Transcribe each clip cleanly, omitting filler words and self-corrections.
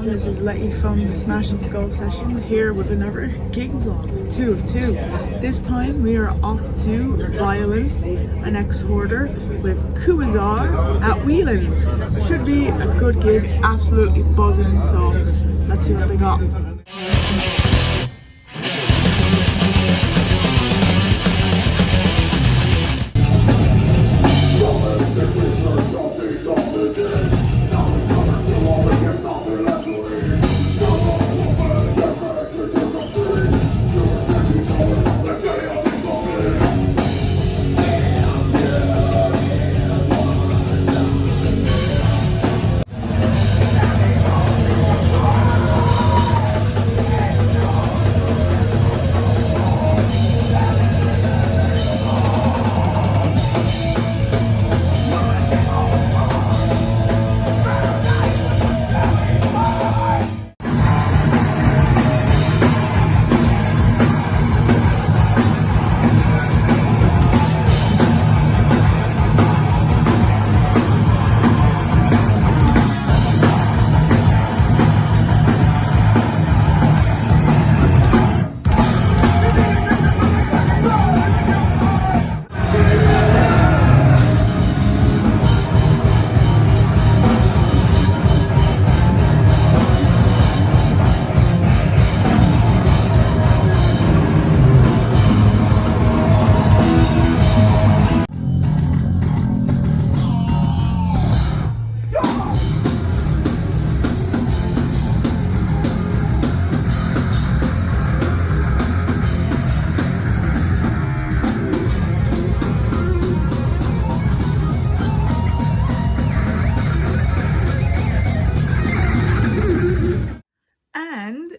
This is Letty from the Smash and Skull session here with another gig vlog, 2 of 2. This time we are off to Vio-lence and Exhorder with Kuazar at Whelan. Should be a good gig, absolutely buzzing, so let's see what they got.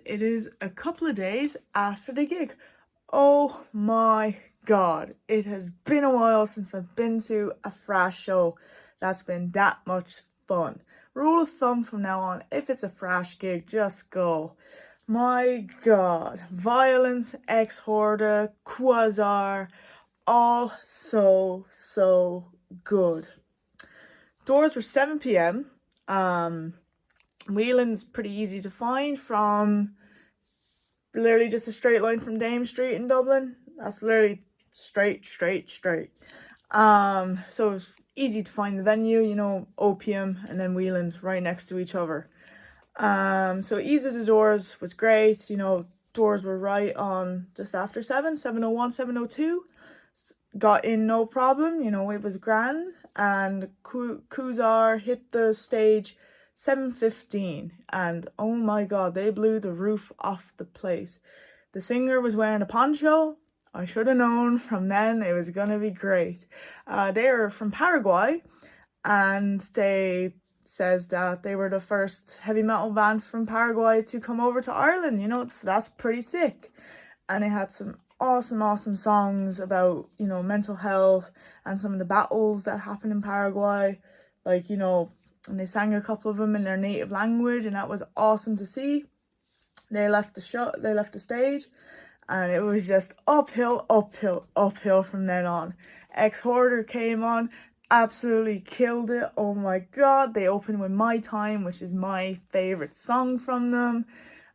It is a couple of days after the gig. Oh my god, it has been a while since I've been to a thrash show that's been that much fun. Rule of thumb from now on, if it's a thrash gig, just go. My god, Vio-lence, Exhorder, Kuazar, all so good. Doors were 7 p.m. Whelan's pretty easy to find from literally just a straight line from Dame Street in Dublin. That's literally straight. So it's easy to find the venue, you know, Opium and then Whelan's right next to each other. So ease of the doors was great, you know, doors were right on just after 7:01, 7:02. Got in no problem, you know, it was grand. And Kuazar hit the stage 7:15, and oh my god, they blew the roof off the place. The singer was wearing a poncho. I should have known from then it was gonna be great. They were from Paraguay, and they says that they were the first heavy metal band from Paraguay to come over to Ireland, you know, so that's pretty sick. And they had some awesome songs about, you know, mental health and some of the battles that happened in Paraguay, like, you know, and they sang a couple of them in their native language, and that was awesome to see. They left the stage, and it was just uphill from then on. Exhorder came on, absolutely killed it. Oh my god, they opened with My Time, which is my favorite song from them.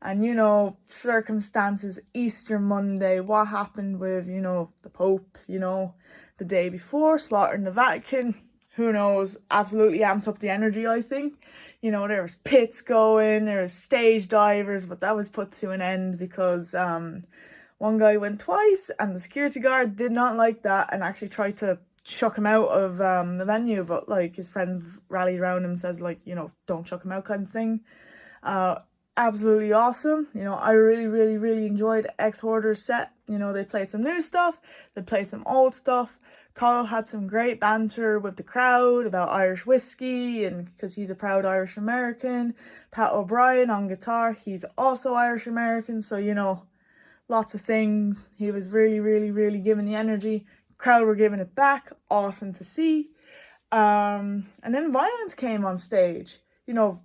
And, you know, circumstances, Easter Monday, what happened with, you know, the Pope, you know, the day before, slaughtering the Vatican. Who knows, absolutely amped up the energy, I think. You know, there was pits going, there was stage divers, but that was put to an end because one guy went twice and the security guard did not like that and actually tried to chuck him out of the venue, but like his friends rallied around him and says, like, you know, don't chuck him out kind of thing. Absolutely awesome. You know, I really enjoyed Exhorder's set. You know, they played some new stuff, they played some old stuff. Kyle had some great banter with the crowd about Irish whiskey, and because he's a proud Irish American. Pat O'Brien on guitar, he's also Irish American, so you know, lots of things. He was really, really, really giving the energy. Crowd were giving it back. Awesome to see. And then Vio-lence came on stage. You know,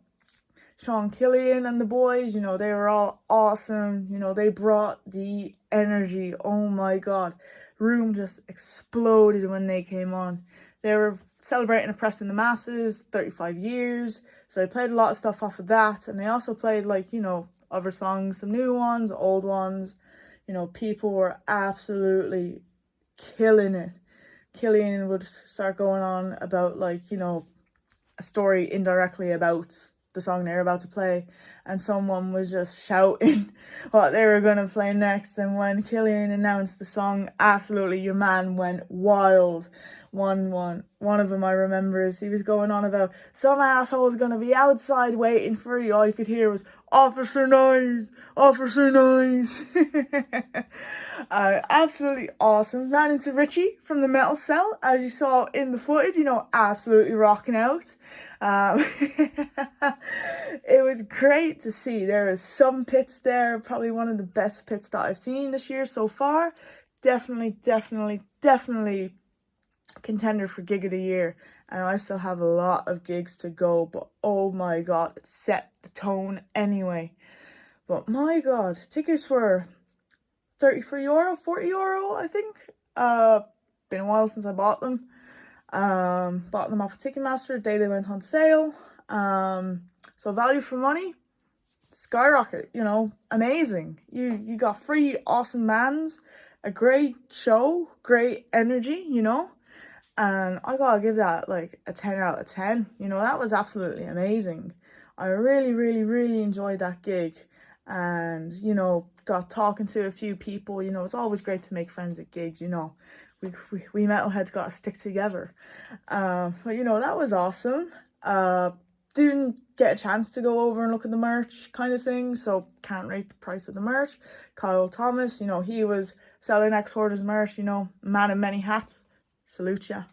Sean Killian and the boys, you know, they were all awesome. You know, they brought the energy. Oh my God. Room just exploded when they came on. They were celebrating Oppressing the Masses, 35 years. So they played a lot of stuff off of that. And they also played, like, you know, other songs, some new ones, old ones. You know, people were absolutely killing it. Killian would start going on about, like, you know, a story indirectly about the song they're about to play, and someone was just shouting what they were going to play next. And when Killian announced the song, absolutely your man went wild. One of them I remember is he was going on about some asshole's going to be outside waiting for you. All you could hear was Officer Noise, Officer Noise. Absolutely awesome. Ran into Richie from the Metal Cell, as you saw in the footage, you know, absolutely rocking out. It was great to see. There is some pits there, probably one of the best pits that I've seen this year so far. Definitely contender for gig of the year, and I still have a lot of gigs to go, but oh my God, it set the tone anyway. But my God, tickets were €33, €40, I think. Been a while since I bought them. Bought them off of Ticketmaster the day they went on sale. So value for money, skyrocket, you know, amazing. You got free awesome bands, a great show, great energy, you know. And I gotta give that like a 10 out of 10. You know, that was absolutely amazing. I really enjoyed that gig. And, you know, got talking to a few people. You know, it's always great to make friends at gigs, you know. We metalheads gotta stick together. But, you know, that was awesome. Didn't get a chance to go over and look at the merch kind of thing, so can't rate the price of the merch. Kyle Thomas, you know, he was selling Exhorder's merch, you know, man in many hats. Salute ya.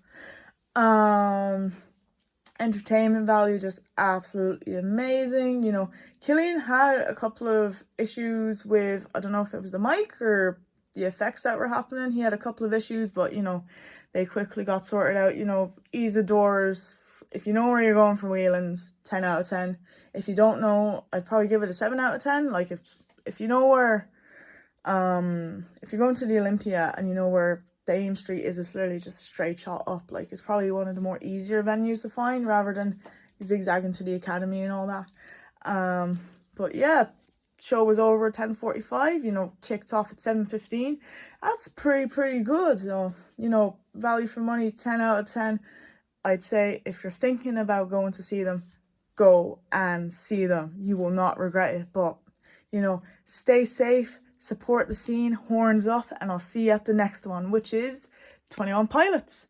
Entertainment value, just absolutely amazing. You know, Killian had a couple of issues with, I don't know if it was the mic or the effects that were happening. He had a couple of issues, but, you know, they quickly got sorted out. You know, ease the doors. If you know where you're going for Whelan's, 10 out of 10. If you don't know, I'd probably give it a 7 out of 10. Like, if you know where, if you're going to the Olympia and you know where Dame Street is, it's literally just straight shot up. Like, it's probably one of the more easier venues to find rather than zigzagging to the Academy and all that. But yeah, show was over at 10:45, you know, kicked off at 7:15. That's pretty good. So, you know, value for money, 10 out of 10. I'd say if you're thinking about going to see them, go and see them. You will not regret it. But, you know, stay safe, support the scene, horns up, and I'll see you at the next one, which is 21 Pilots.